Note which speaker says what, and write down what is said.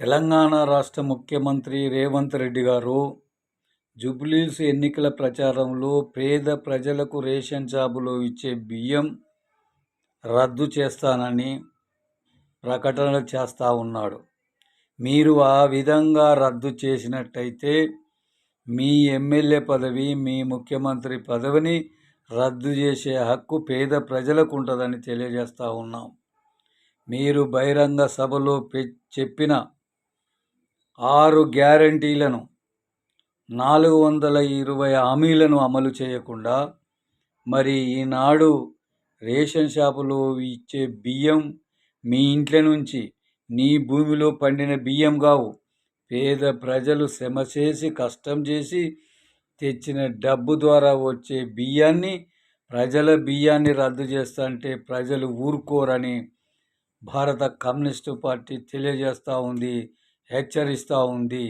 Speaker 1: తెలంగాణ రాష్ట్ర ముఖ్యమంత్రి రేవంత్ రెడ్డి గారు జూబ్లీహిల్స్ ఎన్నికల ప్రచారంలో పేద ప్రజలకు రేషన్ షాపులో ఇచ్చే బియ్యం రద్దు చేస్తానని ప్రకటనలు చేస్తూ ఉన్నాడు. మీరు ఆ విధంగా రద్దు చేసినట్టయితే మీ ఎమ్మెల్యే పదవి, మీ ముఖ్యమంత్రి పదవిని రద్దు చేసే హక్కు పేద ప్రజలకు ఉంటుందని తెలియజేస్తూ ఉన్నాం. మీరు బహిరంగ సభలో చెప్పిన 6 గ్యారంటీలను 420 హామీలను అమలు చేయకుండా మరి ఈనాడు రేషన్ షాపులో ఇచ్చే బియ్యం మీ ఇంట్ల నుంచి నీ భూమిలో పండిన బియ్యం కావు. పేద ప్రజలు శ్రమ చేసి కష్టం చేసి తెచ్చిన డబ్బు ద్వారా వచ్చే బియ్యాన్ని, ప్రజల బియ్యాన్ని రద్దు చేస్తుంటే ప్రజలు ఊరుకోరని భారత కమ్యూనిస్టు పార్టీ తెలియజేస్తూ ఉంది, హెచ్చరిస్తూ ఉంది.